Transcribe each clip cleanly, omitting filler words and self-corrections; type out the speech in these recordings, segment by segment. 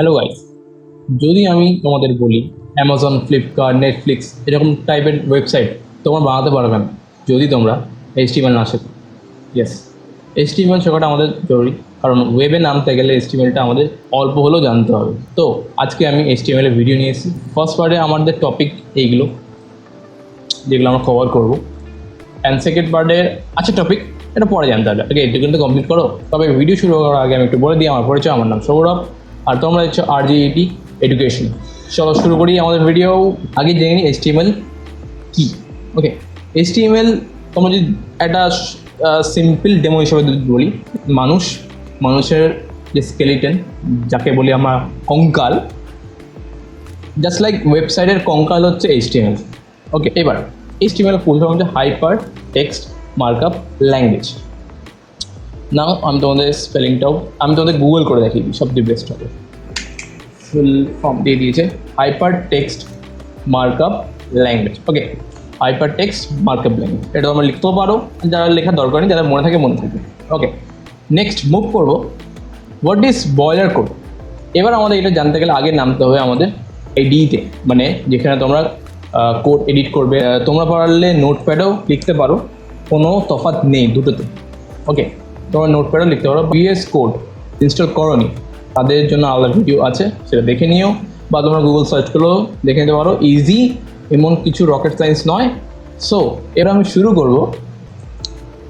Hello guys, যদি আমি তোমাদের বলি অ্যামাজন, ফ্লিপকার্ট, নেটফ্লিক্স এরকম টাইপের ওয়েবসাইট তোমরা বানাতে পারবে না যদি তোমরা এইচটিএমএল না শেখো। ইয়েস, এইচটিএমএল শেখাটা আমাদের জরুরি, কারণ ওয়েবে নামতে গেলে এইচটিএমএলটা আমাদের অল্প হলেও জানতে হবে। তো আজকে আমি এইচটিএমএলের ভিডিও নিয়ে এসেছি। ফার্স্ট পার্টে আমাদের টপিক এইগুলো যেগুলো আমরা কভার করবো, অ্যান্ড সেকেন্ড পার্টের আছে টপিক, এটা পরে জানতে হবে। ওকে, এটা কিন্তু কমপ্লিট করো। তবে ভিডিও শুরু করার আগে আমি একটু বলে দিই আমার পরিচয়। আমার নাম সৌরভ, আর তোমরা দেখছো RGET এডুকেশন। চলো শুরু করি আমাদের ভিডিও। আগে জেনে নিই এইচটিএমএল কী। ওকে, এইচটিএমএল তোমরা যদি একটা সিম্পল ডেমো হিসেবে বলি, মানুষের যে স্কেলিটন, যাকে বলি আমরা কঙ্কাল, জাস্ট লাইক ওয়েবসাইটের কঙ্কাল হচ্ছে এইচটিএমএল। ওকে, এবার এইচটিএমএল ফুল ফর্ম হচ্ছে হাইপার টেক্সট মার্কআপ ল্যাঙ্গুয়েজ। নাও আমি তোমাদের স্পেলিংটাও আমি তোমাদের গুগল করে দেখিয়ে দিই, সবচেয়ে বেস্ট হবে। ফুল ফর্ম দিয়ে দিয়েছে হাইপার টেক্সট মার্কআপ ল্যাঙ্গুয়েজ। ওকে, হাইপার টেক্সট মার্কআপ ল্যাঙ্গুয়েজ, এটা তোমরা লিখতেও পারো, যারা লেখার দরকার নেই, যারা মনে থাকে। ওকে, নেক্সট মুভ করবো হোয়াট ইজ বয়লার কোড। এবার আমাদের এটা জানতে গেলে আগে নামতে হবে আমাদের এডিতে, মানে যেখানে তোমরা কোড এডিট করবে। তোমরা পারলে নোটপ্যাডেও লিখতে পারো, কোনো তফাৎ নেই দুটোতে। ওকে, তোমরা নোটপ্যাডেও লিখতে পারো। VS কোড ইনস্টল করোনি, তাদের জন্য আলাদা ভিডিও আছে, সেটা দেখে নিও, বা তোমরা গুগল সার্চ করলেও দেখে নিতে পারো। ইজি, এমন কিছু রকেট সায়েন্স নয়। সো এবার আমি শুরু করব।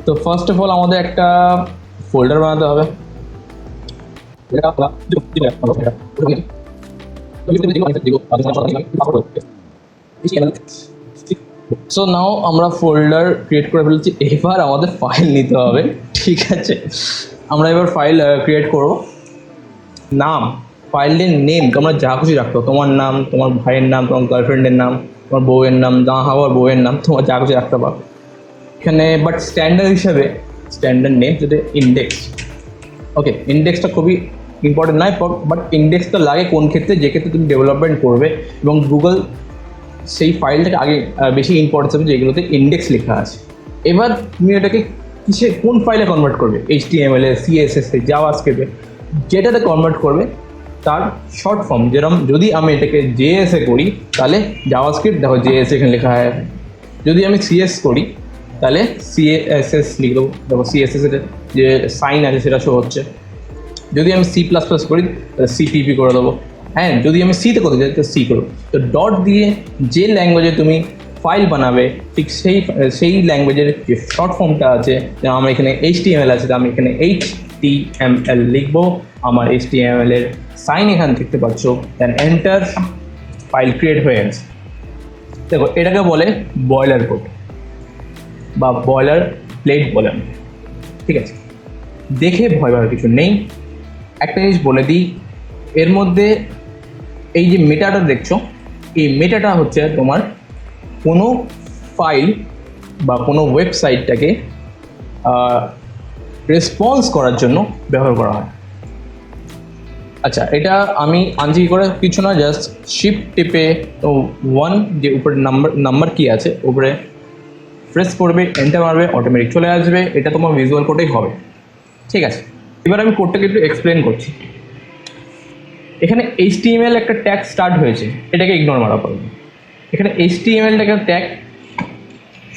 তো ফার্স্ট অফ অল আমাদের একটা ফোল্ডার বানাতে হবে। সো নাও আমরা ফোল্ডার ক্রিয়েট করে ফেলেছি। এবার আমাদের ফাইল নিতে হবে, ঠিক আছে? আমরা এবার ফাইল ক্রিয়েট করব। নাম, ফাইলের নেম তোমরা যা খুশি রাখতো, তোমার নাম, তোমার ভাইয়ের নাম, তোমার গার্লফ্রেন্ডের নাম, তোমার বউয়ের নাম, হওয়ার বউয়ের নাম, তোমার যা খুশি রাখতে পারো এখানে। বাট স্ট্যান্ডার্ড হিসাবে স্ট্যান্ডার্ড নেম যদি ইন্ডেক্স। ওকে, ইন্ডেক্সটা খুবই ইম্পর্টেন্ট নয়, বাট ইন্ডেক্সটা লাগে কোন ক্ষেত্রে, যে ক্ষেত্রে তুমি ডেভেলপমেন্ট করবে, এবং গুগল সেই ফাইলটাকে আগে বেশি ইম্পর্টেন্স হবে যেগুলোতে ইন্ডেক্স লেখা আছে। এবার তুমি এটাকে কোন ফাইলে কনভার্ট করবে, HTML, CSS, জাভাস্ক্রিপ্টে, যেটাতে কনভার্ট করবে তার শর্ট ফর্ম। যেরকম যদি আমি এটাকে JS করি তাহলে জাভাস্ক্রিপ্ট, দেখো JS এখানে লেখা হয়। যদি আমি CS করি তাহলে CSS লিখে দেবো, দেখো CSS এর যে সাইন আছে সেটা শো হচ্ছে। যদি আমি C++ করি তাহলে CPP করে দেবো। হ্যাঁ, যদি আমি সিতে করতে চাই তো C করবো। তো ডট দিয়ে যে ল্যাঙ্গুয়েজে তুমি ফাইল বানাবে, ঠিক সেই ল্যাঙ্গুয়েজের যে শর্ট ফর্মটা আছে, যেমন আমার এখানে HTML আছে, তো আমি এখানে HTML লিখবো। আমার HTML এর সাইন এখানে দেখতে পাচ্ছ, দেন এন্টার, ফাইল ক্রিয়েট হয়ে গেছে। দেখো, এটাকে বলে বয়লার কোড বা বয়লার প্লেট বলেন, ঠিক আছে? দেখে ভয় পাওয়ার কিছু নেই। একটা জিনিস বলে দিই, এর মধ্যে এই যে মেটাটা দেখছো, এই মেটাটা হচ্ছে তোমার কোনো ফাইল বা কোনো ওয়েবসাইটটাকে রেসপন্স করার জন্য ব্যবহার করা হয়। আচ্ছা, এটা আমি আনজি করে কিছু না, জাস্ট শিফট টিপে 1 যে উপরে নাম্বার কি আছে উপরে প্রেস করবে, এন্টার মারবে, অটোমেটিক চলে আসবে। এটা তোমার ভিজুয়াল কোডেই হবে, ঠিক আছে? এবার আমি কোডটাকে একটু এক্সপ্লেন করছি। এখানে HTML একটা ট্যাগ স্টার্ট হয়েছে, এটাকে ইগনোর মারা পড়বে। এখানে HTML একটা ট্যাগ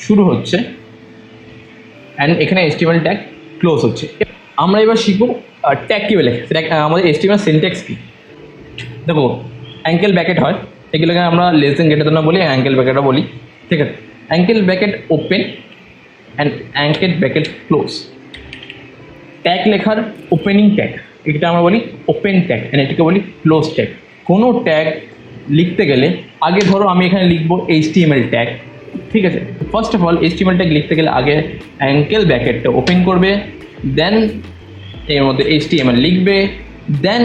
শুরু হচ্ছে, অ্যান্ড এখানে HTML ট্যাগ ক্লোজ হচ্ছে। আমরা এবার শিখবো ট্যাগ কী বলে, আমাদের HTML সিনট্যাক্স কী। দেখো, অ্যাঙ্কেল ব্র্যাকেট হয়, এগুলোকে আমরা লেস দেন গ্রেটার দেন বলি, অ্যাঙ্কেল ব্র্যাকেটও বলি, ঠিক আছে? Angle bracket open and angle bracket close. Tag লেখার ওপেনিং ট্যাগ, এটা আমরা বলি ওপেন ট্যাগ, অ্যান্ড এটাকে বলি ক্লোজ ট্যাগ। কোনো ট্যাগ লিখতে গেলে আগে ধরো আমি এখানে লিখবো HTML ট্যাগ, ঠিক আছে? First of all HTML tag লিখতে গেলে আগে অ্যাঙ্কেল ব্র্যাকেটটা ওপেন করবে, দেন এর মধ্যে HTML লিখবে, দেন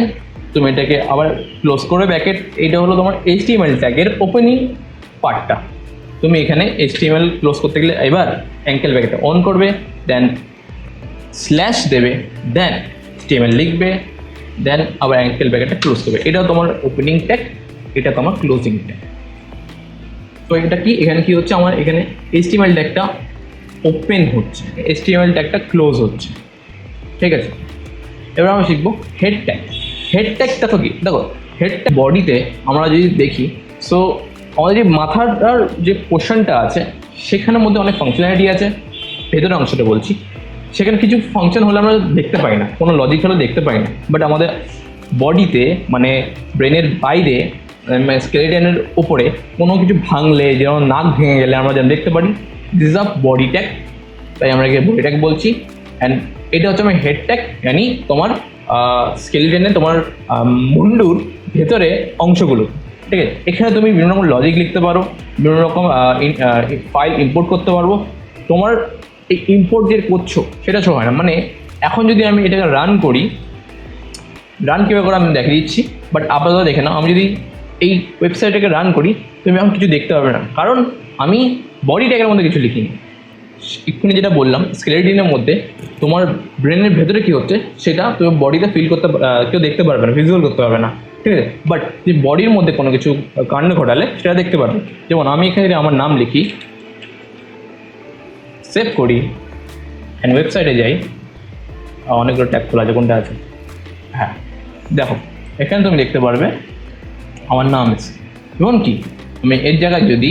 তুমি এটাকে আবার ক্লোজ করবে ব্র্যাকেট। এটা হলো তোমার HTML ট্যাগের ওপেনিং পার্টটা। তুমি এখানে HTML ক্লোজ করতে গেলে এবার অ্যাঙ্কেল ব্র্যাকেটটা অন করবে, দেন স্ল্যাশ দেবে, দেন HTML লিখবে, দেন আবার অ্যাঙ্কেল ব্র্যাকেটটা ক্লোজ করবে। এটাও তোমার ওপেনিং ট্যাগ, এটা তোমার ক্লোজিং ট্যাগ। তো এটা কি, এখানে কি হচ্ছে, আমার এখানে HTML ট্যাগটা ওপেন হচ্ছে, HTML ট্যাগটা ক্লোজ হচ্ছে, ঠিক আছে? এবার আমরা শিখবো হেড ট্যাগ। হেড ট্যাগটা তো কি, দেখো হেড বডিতে আমরা যদি দেখি, সো আমাদের যে মাথার যে পোর্শনটা আছে সেখানের মধ্যে অনেক ফাংশনালিটি আছে, ভেতরের অংশটা বলছি, সেখানে কিছু ফাংশন হলে আমরা দেখতে পাই না, কোনো লজিক হলে দেখতে পাই না, বাট আমাদের বডিতে মানে ব্রেনের বাইরে স্কেলেটনের উপরে কোনো কিছু ভাঙলে, যেমন নাক ভেঙে গেলে আমরা যেন দেখতে পারি, this is a body tag, তাই আমরা একে বডি ট্যাগ বলছি। অ্যান্ড এটা হচ্ছে আমার হেড ট্যাগ, মানে তোমার স্কেলেটনে তোমার মুন্ডুর ভেতরে অংশগুলো, ঠিক আছে। এখানে তুমি বিভিন্ন রকম লজিক লিখতে পারো, বিভিন্ন রকম ফাইল ইম্পোর্ট করতে পারবো। তোমার এই ইম্পোর্ট যে করছো সেটা শো হয় না, মানে এখন যদি আমি এটাকে রান করি, রান কীভাবে করে আমি দেখে দিচ্ছি, বাট আপাতত দেখে নাও, আমি যদি এই ওয়েবসাইটটাকে রান করি তুমি এখন কিছু দেখতে পাবে না, কারণ আমি বডি ট্যাগের মধ্যে কিছু লিখিনি। এক্ষুনি যেটা বললাম, স্কেলেটনের মধ্যে তোমার ব্রেনের ভেতরে কী হচ্ছে সেটা তুমি বডিতে ফিল করতে, কেউ দেখতে পারবে না, ভিজুয়াল করতে পারবে না, ঠিক আছে। বাট তুমি বডির মধ্যে কোনো কিছু কাণ্ড ঘটালে সেটা দেখতে পারবে। যেমন আমি এখানে যদি আমার নাম লিখি, সেভ করি, অ্যান্ড ওয়েবসাইটে যাই, অনেকগুলো ট্যাগ খোলা আছে, কোনটা আছে, হ্যাঁ দেখো এখানে তুমি দেখতে পারবে আমার নাম আছে। এবং কি আমি এর জায়গায় যদি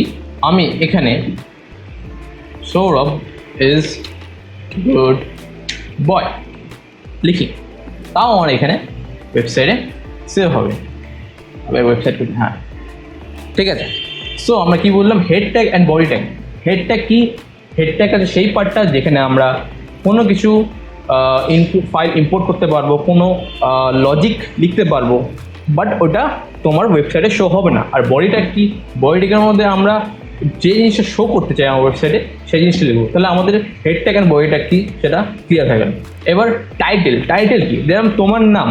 আমি এখানে সৌরভ ইজ গুড বয় লিখি, তাও আমার এখানে ওয়েবসাইটে সেভ হবে। ওয়েবসাইট হ্যাঁ ঠিক আছে। সো আমরা কি বললাম, head tag and body tag. Head tag কি, হেড ট্যাগ আছে সেই পার্টটা যেখানে আমরা কোনো কিছু ইনপুট ফাইল ইম্পোর্ট করতে পারবো, কোনো লজিক লিখতে পারবো, বাট ওটা তোমার ওয়েবসাইটে শো হবে না। আর বডি ট্যাগ কি, বডি ট্যাগের মধ্যে আমরা যে জিনিসটা শো করতে চাই আমার ওয়েবসাইটে সেই জিনিসটা লিখবো। তাহলে আমাদের head tag and body tag কি সেটা ক্লিয়ার হয়ে গেল। এবার টাইটেল, টাইটেল কি, যেমন তোমার নাম,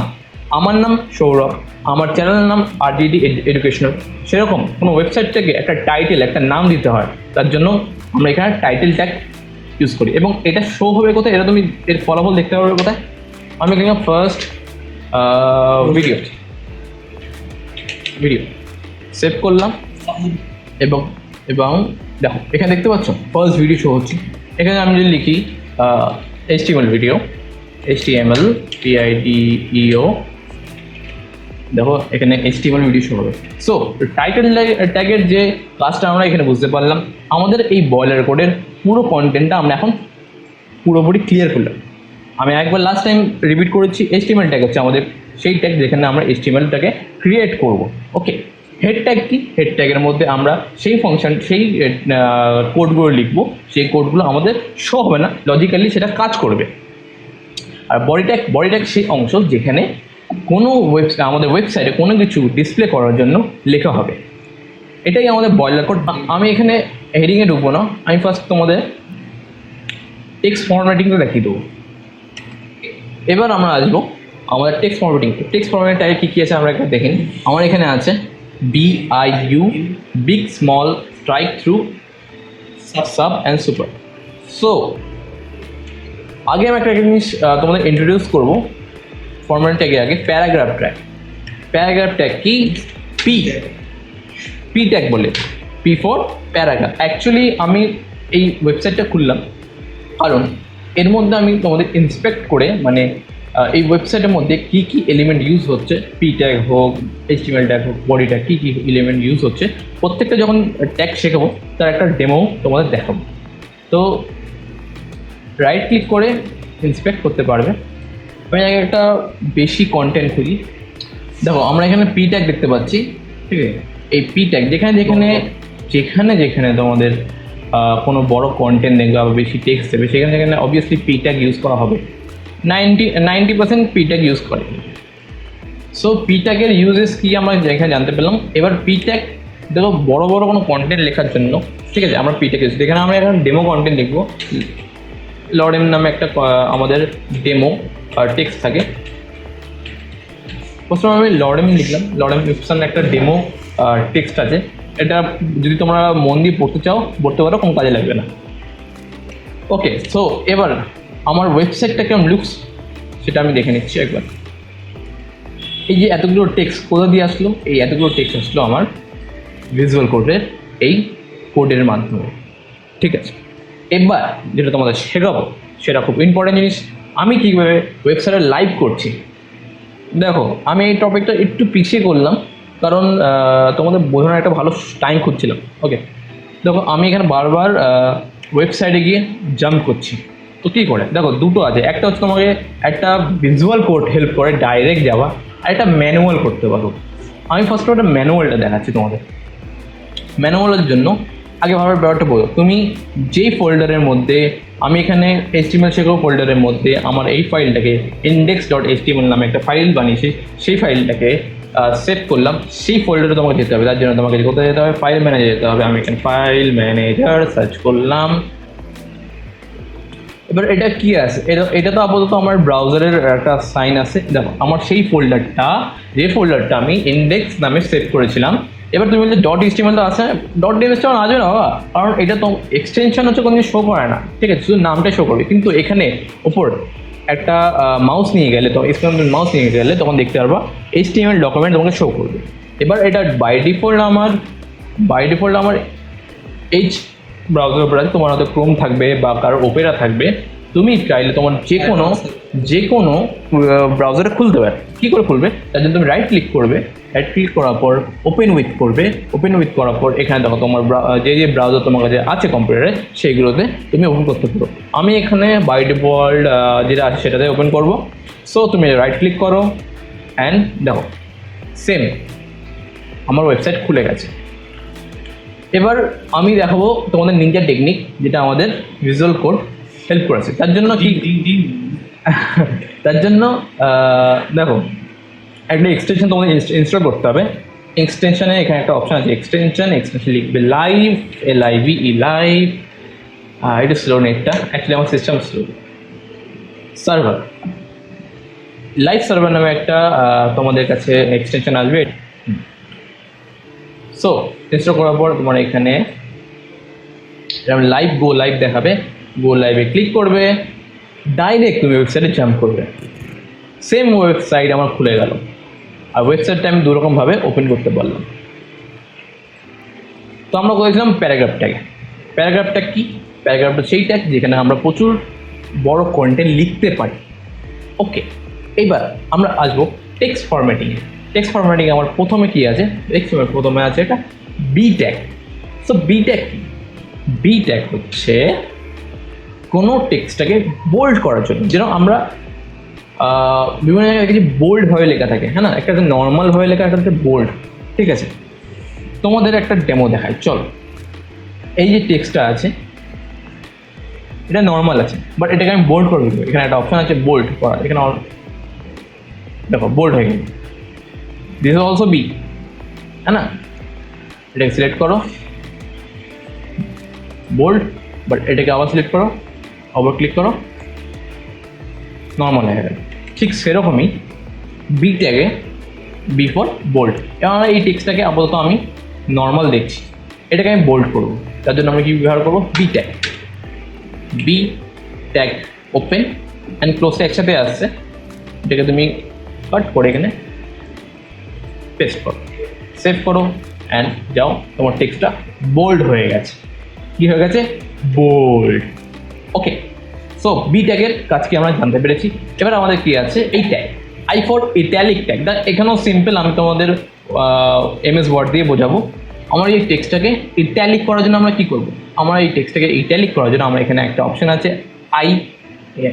আমার নাম সৌরভ, আমার চ্যানেলের নাম RDD এডুকেশনাল, সেরকম কোনো ওয়েবসাইট থেকে একটা টাইটেল, একটা নাম দিতে হয়, তার জন্য আমরা এখানে টাইটেল ট্যাগ ইউজ করি। এবং এটা শো হবে কোথায়, এটা তুমি এর ফলাফল দেখতে পারবে কোথায়, আমি এখানে ফার্স্ট ভিডিও সেভ করলাম, এবং এবং দেখো এখানে দেখতে পাচ্ছ ফার্স্ট ভিডিও শো হচ্ছে। এখানে আমি যদি লিখি HTML ভিডিও, HTML PIDEO, দেখো এখানে HTML ভিডিও শো হবে। সো টাইটেল ট্যাগের যে কাজটা আমরা এখানে বুঝতে পারলাম, আমাদের এই বয়লার কোডের পুরো কন্টেন্টটা আমরা এখন পুরোপুরি ক্লিয়ার করলাম। আমি একবার লাস্ট টাইম রিপিট করেছি, HTML ট্যাগ হচ্ছে আমাদের সেই ট্যাগ যেখানে আমরা HTMLটাকে ক্রিয়েট করব। ওকে, হেড ট্যাগ কি, হেড ট্যাগের মধ্যে আমরা সেই ফাংশন, সেই কোডগুলো লিখবো, সেই কোডগুলো আমাদের শো হবে না, লজিক্যালি সেটা কাজ করবে। আর বডি ট্যাগ সেই অংশ যেখানে কোনো আমাদের ওয়েবসাইটে কোনো কিছু ডিসপ্লে করার জন্য লেখা হবে। এটাই আমাদের বয়লার কোড। আমি এখানে হেডিংয়ে ঢুকবো না, আমি ফার্স্ট তোমাদের টেক্সট ফরম্যাটিংটা দেখিয়ে দেবো। এবার আমরা আসবো আমাদের text formatting. Text formatting type কী কী আছে আমরা একটা দেখে নিই। আমার এখানে আছে BIU, big small strike through, sub and super. So আগে আমি একটা জিনিস তোমাদের ইন্ট্রোডিউস করবো ফরম্যাট ট্যাগের আগে। প্যারাগ্রাফ ট্যাগ, প্যারাগ্রাফ ট্যাগ কি, পি ট্যাগ বলে, P ফর প্যারাগ্রাফ। অ্যাকচুয়ালি আমি এই ওয়েবসাইটটা খুললাম কারণ এর মধ্যে আমি তোমাদের ইন্সপেক্ট করে, মানে এই ওয়েবসাইটের মধ্যে কী কী এলিমেন্ট ইউজ হচ্ছে, পি ট্যাগ হোক, HTML ট্যাগ হোক, বডি ট্যাগ, কী কী এলিমেন্ট ইউজ হচ্ছে, প্রত্যেকটা যখন ট্যাগ শেখাবো তার একটা ডেমো তোমাদের দেখাবো। তো রাইট ক্লিক করে ইন্সপেক্ট করতে পারবে। আমি আগে একটা বেশি কন্টেন্ট খুঁজি। দেখো আমরা এখানে পি ট্যাগ দেখতে পাচ্ছি, ঠিক আছে। এই পি ট্যাগ যেখানে যেখানে যেখানে যেখানে তোমাদের কোনো বড় কন্টেন্ট দেখবে বা বেশি টেক্সট দেবে, সেখানে সেখানে অবভিয়াসলি পি ট্যাগ ইউজ করা হবে। 90% পি ট্যাগ ইউজ করে। সো পি ট্যাগের ইউজেস কী আমরা এখানে জানতে পেলাম। এবার পি ট্যাগ দেখো বড় বড় কোনো কন্টেন্ট লেখার জন্য, ঠিক আছে, আমরা পি ট্যাগ ইউজ, যেখানে আমরা এখন ডেমো কন্টেন্ট লিখবো। লরেম নামে একটা আমাদের ডেমো টেক্সট থাকে। প্রথমে আমি লরেম লিখলাম, লরেম ইপসন একটা ডেমো টেক্সট আছে। এটা যদি তোমরা মন দিয়ে পড়তে চাও পড়তে পারো, কোনো কাজে লাগবে না। ওকে, সো এবার আমার ওয়েবসাইটটা কেমন লুকস সেটা আমি দেখে নিচ্ছি একবার। এই যে এতগুলো টেক্সট কোথা দিয়ে আসলো, এই এতগুলো টেক্সট আসলো আমার ভিজুয়াল কোডের এই কোডের মাধ্যমে, ঠিক আছে। এবার যেটা তোমাদের শেখাবো সেটা খুব ইম্পর্টেন্ট জিনিস, আমি কীভাবে ওয়েবসাইটে লাইভ করছি। দেখো আমি এই টপিকটা একটু পিছিয়ে করলাম, কারণ তোমাদের বোঝানোর একটা ভালো টাইম খুঁজছিলাম। ওকে, দেখো আমি এখানে বারবার ওয়েবসাইটে গিয়ে জাম্প করছি। তো কী করে? দেখো দুটো আছে, একটা হচ্ছে তোমাকে একটা ভিজুয়াল কোড হেল্প করে ডাইরেক্ট যাওয়া, আর একটা ম্যানুয়াল করতে পারো। আমি ফার্স্ট একটা ম্যানুয়ালটা দেখাচ্ছি তোমাদের। ম্যানুয়ালের জন্য আগে ভাবার ব্যাপারটা বলো, তুমি যেই ফোল্ডারের মধ্যে, আমি এখানে HTML শেখার ফোল্ডারের মধ্যে আমার এই ফাইলটাকে index.html নামে একটা ফাইল বানিয়েছি, সেই ফাইলটাকে সেভ করলাম। সেই ফোল্ডারে তোমাকে যেতে হবে, তার জন্য তোমাকে কোথায় যেতে হবে? ফাইল ম্যানেজার যেতে হবে। আমি এখানে ফাইল ম্যানেজার সার্চ করলাম। এবার এটা কি আছে? এটা তো আপাতত আমার ব্রাউজারের একটা সাইন আছে। দেখো আমার সেই ফোল্ডারটা, যে ফোল্ডারটা আমি ইন্ডেক্স নামে সেভ করেছিলাম। এবার তুমি বলছো .html তো আছে, .html আসবে না বাবা, কারণ এটা তো এক্সটেনশন হচ্ছে কোনো শো করে না, ঠিক আছে, শুধু নামটাই শো করবে। কিন্তু এখানে ওপর একটা মাউস নিয়ে গেলে, তো এক্সটেনশন মাউস নিয়ে গেলে তখন দেখতে পারবা HTML ডকুমেন্ট তোমাকে শো করবে। এবার এটা বাই ডিফল্ট আমার এইচ ব্রাউজার উপর আছে, তোমার হয়তো ক্রোম থাকবে বা কারোর ওপেরা থাকবে। তুমি চাইলে তোমার যে কোনো ব্রাউজারে খুলতে পারে। কী করে খুলবে? তার জন্য তুমি রাইট ক্লিক করবে, রাইট ক্লিক করার পর ওপেন উইথ করবে। ওপেন উইথ করার পর এখানে দেখো তোমার যে ব্রাউজার তোমার কাছে আছে কম্পিউটারে, সেইগুলোতে তুমি ওপেন করতে পারো। আমি এখানে বাই ডিফল্ট যেটা আছে সেটাতে ওপেন করব। সো তুমি রাইট ক্লিক করো অ্যান্ড দেখো সেম আমার ওয়েবসাইট খুলে গেছে। এবার আমি দেখাবো তোমাদের নিনজা টেকনিক, যেটা আমাদের ভিজুয়াল কোড হেল্প করেছে। তার জন্য কি তার জন্য দেখো একটা এক্সটেনশন তোমাদের ইনস্টল করতে হবে। এক্সটেনশনে এখানে একটা অপশন আছে এক্সটেনশন লিখবে লাইভ, LIVE। এটা স্লো নেটটা, অ্যাকচুয়ালি আমার system slow. Server, live server নামে একটা তোমাদের কাছে এক্সটেনশন আসবে। সো ইনস্টল করার পর তোমার এখানে গো লাইভ দেখাবে। গো লাইভে ক্লিক করবে, ডাইরেক্ট তুমি ওয়েবসাইটে জাম্প করবে। সেম ওয়েবসাইট আমার খুলে গেল, আর ওয়েবসাইটটা আমি দুরকমভাবে ওপেন করতে পারলাম। তো আমরা করেছিলাম প্যারাগ্রাফ ট্যাগ। প্যারাগ্রাফটা কি? প্যারাগ্রাফটা সেই ট্যাগ যেখানে আমরা প্রচুর বড় কন্টেন্ট লিখতে পারি। ওকে, এইবার আমরা আসবো টেক্সট ফরম্যাটিংয়ে। টেক্সট ফরম্যাটিং আমার প্রথমে কি আছে? প্রথমে আছে এটা B tag. So B tag কি? বি ট্যাগ হচ্ছে কোনো টেক্সটটাকে বোল্ড করার জন্য। যেন আমরা বিভিন্ন জায়গায় দেখেছি বোল্ডভাবে লেখা থাকে, হ্যাঁ না, একটা নর্মালভাবে লেখা, একটা বোল্ড, ঠিক আছে। তোমাদের একটা ডেমো দেখায়, চলো। এই যে টেক্সটটা আছে এটা নর্মাল আছে, বাট এটাকে আমি বোল্ড করে দেবো। এখানে একটা অপশান আছে বোল্ড করা, এখানে দেখো বোল্ড হয়ে গেছে। দিস ইজ অলসো বি, হ্যাঁ না। এটাকে সিলেক্ট করো বোল্ড, বাট এটাকে আবার সিলেক্ট করো, আবার ক্লিক করো, নর্মাল হয়ে গেল। ঠিক সেরকমই বি ট্যাগে বি ফর বোল্ড। এবং এই টেক্সটটাকে আপাতত আমি নর্মাল দেখছি, এটাকে আমি বোল্ড করবো। তার জন্য আমি কি ব্যবহার করবো? B tag. B tag open and ক্লোজটা একসাথে আসছে, এটাকে তুমি কাট করে এখানে পেস্ট করো, সেভ করো অ্যান্ড যাও, তোমার টেক্সটটা বোল্ড হয়ে গেছে। কি হয়ে গেছে? বোল্ড। ওকে, সো বি ট্যাগের কাজ কি আমরা জানতে পেরেছি। এবার আমাদের কি আছে? এই tag I for italic tag. এখানেও সিম্পল, আমি তোমাদের MS ওয়ার্ড দিয়ে বোঝাবো। আমার এই টেক্সটটাকে ইটালিক করার জন্য আমরা কী করবো? আমরা এই টেক্সটটাকে ইটালিক করার জন্য আমরা এখানে একটা অপশান আছে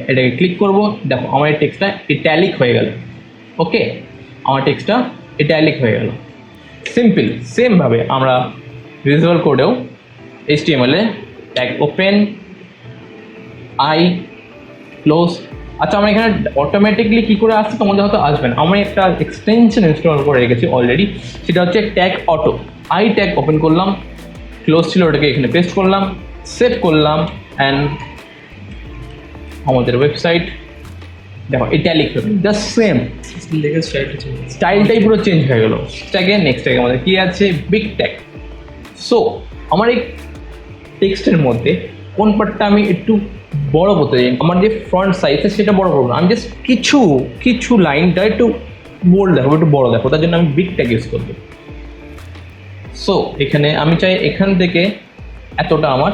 এটাকে ক্লিক করব। দেখো আমার এই টেক্সটটা ইটালিক হয়ে গেল। ওকে, আমার টেক্সটটা ইটালিক হয়ে গেল। সিম্পল সেমভাবে আমরা ভিজুয়াল কোডেও HTML-এ ট্যাগ ওপেন, আই ক্লোজ। আচ্ছা, আমরা এখানে অটোমেটিকলি কী করে আসছে তোমাদের হয়তো আসবে না। আমি একটা এক্সটেনশন ইনস্টল করে রেখেছি অলরেডি, সেটা হচ্ছে tag auto. I tag open করলাম, ক্লোজ ছিল ওটাকে এখানে পেস্ট করলাম, সেভ করলাম অ্যান্ড আমাদের ওয়েবসাইট দেখো ইটালিক জাস্ট সেম স্টাইলটাই পুরো চেঞ্জ হয়ে গেল। ট্যাগে নেক্সট ট্যাগে আমাদের কী আছে? Big tag. সো আমার এই টেক্সটের মধ্যে কোন পার্টটা আমি একটু বড় করতে চাই, আমার যে ফ্রন্ট সাইজ আছে সেটা বড় করবো না, আমি জাস্ট কিছু লাইনটা একটু বোল্ড দেখো, একটু বড় দেখো, তার জন্য আমি বিগ ট্যাগ ইউজ করবো। সো এখানে আমি চাই এখান থেকে এতটা আমার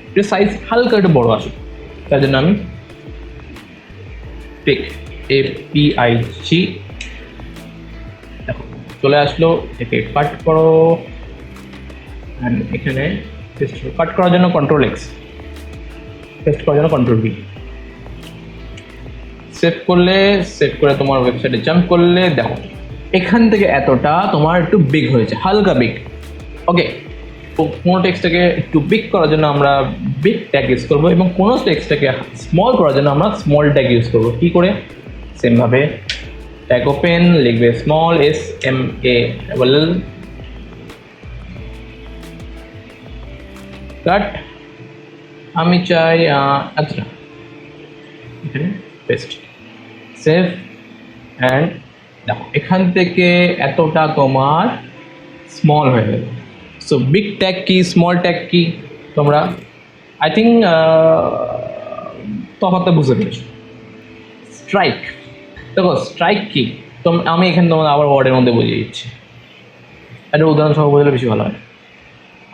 একটু সাইজ হালকা একটু বড় আসুক, তার জন্য আমি পিক APIG চলে আসলো, একে কাট করো অ্যান্ড এখানে পেস্ট করো। কাট করার জন্য কন্ট্রোল এক্স, পেস্ট করার জন্য কন্ট্রোল ভি। সেভ করলে, সেভ করে তোমার ওয়েবসাইটে জাম্প করলে দেখো এখান থেকে এতটা তোমার একটু বিগ হয়েছে, হালকা বিগ। ওকে, কোনো টেক্সটটাকে একটু বিগ করার জন্য আমরা বিগ ট্যাগ ইউজ করবো এবং কোনো টেক্সটটাকে স্মল করার জন্য আমরা স্মল ট্যাগ ইউজ করবো। কী করে? সেমভাবে ট্যাগ ওপেন, লিখবে স্মল SMA কাট, আমি চাই আচ্ছা এখানে পেস্ট, সেভ অ্যান্ড দেখো এখান থেকে এতটা তোমার স্মল হয়ে গেল। সো বিগ ট্যাগ কি, স্মল ট্যাগ কি, তোমরা আই থিঙ্ক তফাৎটা বুঝতে পেরেছো। স্ট্রাইক, দেখো স্ট্রাইক কি, তো আমি এখানে তোমার আবার ওয়ার্ডের মধ্যে বুঝিয়ে দিচ্ছি, একটা উদাহরণ সহ বোঝালে বেশি ভালো হয়।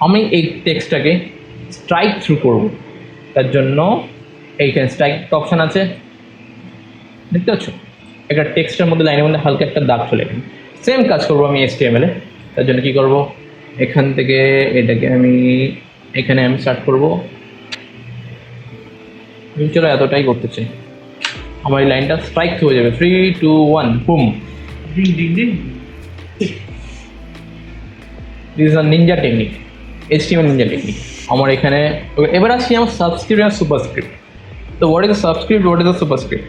আমি এই টেক্সটটাকে স্ট্রাইক থ্রু করব, তার জন্য এইখানে স্ট্রাইক অপশান আছে, দেখতে পাচ্ছ একটা টেক্সটের মধ্যে লাইনের মধ্যে হালকা একটা দাগ চলে গেল। সেম কাজ করবো আমি HTML এ, তার জন্য কী করব, এখান থেকে এটাকে আমি এখানে আমি স্টার্ট করবো। আমি চলো এতটাই করতে চাই, আমার এই লাইনটা স্ট্রাইক হয়ে যাবে। 3, 2, 1 boom, ding ding ding. This is a ninja technique, HTML ninja technique আমার এখানে। এবার আসছি আমার সাবস্ক্রিপ্ট আর সুপারস্ক্রিপ্ট। তো what is the subscript, what is the superscript?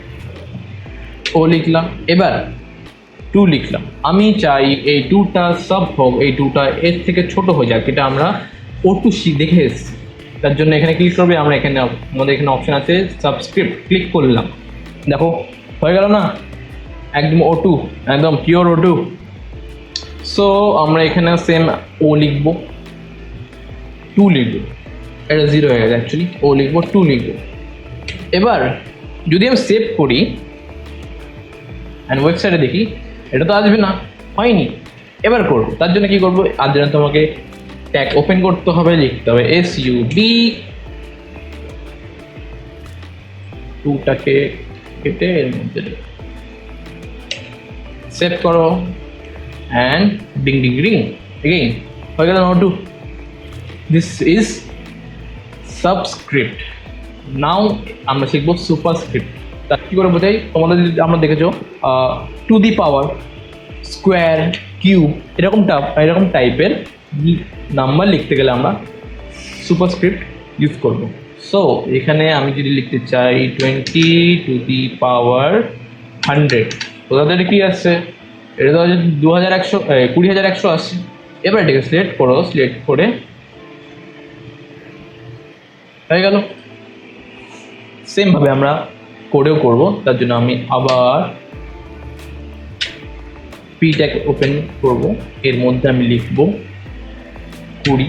ও লিখলাম, এবার 2 লিখলাম। আমি চাই এই 2টা সাব হোক, এই 2টা এর থেকে ছোট হয়ে যাক, এটা আমরা O2 দেখে এসেছি। তার জন্য এখানে ক্লিক করবে, আমরা এখানে আমাদের এখানে অপশান আছে সাবস্ক্রিপ্ট, ক্লিক করলাম, দেখো হয়ে গেল না একদম O2, একদম পিওর O2। সো আমরা এখানে সেম ও লিখবো, 2 লিখবো, এটা 0 হয়ে গেছে অ্যাকচুয়ালি, ও লিখবো, 2 লিখবো। এবার যদি আমি সেভ করি অ্যান্ড ওয়েবসাইটে দেখি, এটা তো আসবে না, হয়নি। এবার করবো, তার জন্য কী করবো, আর জন্য তোমাকে ট্যাগ ওপেন করতে হবে, লিখতে হবে SUB, 2টাকে কেটে এর মধ্যে সেভ করো and ding ding ding, again হয়ে গেল O2। This is subscript. নাও আমরা শিখবো সুপারস্ক্রিপ্ট। তা কী করে বোঝাই, তোমাদের যদি আমরা দেখেছো to the power, square, cube এরকম টাইপের নাম্বার লিখতে গেলে আমরা সুপারস্ক্রিপ্ট ইউজ করব। সো এখানে আমি যদি লিখতে চাই 20 টু দি পাওয়ার 100, ওদের কী আসছে, এটা তো 2100 20,100 আসছে। এবার এটাকে সিলেক্ট করো, সিলেক্ট করে হয়ে গেল। সেমভাবে আমরা কোডেও করব, তার জন্য আমি আবার পি ট্যাগ ওপেন করব, এর মধ্যে আমি লিখব 20।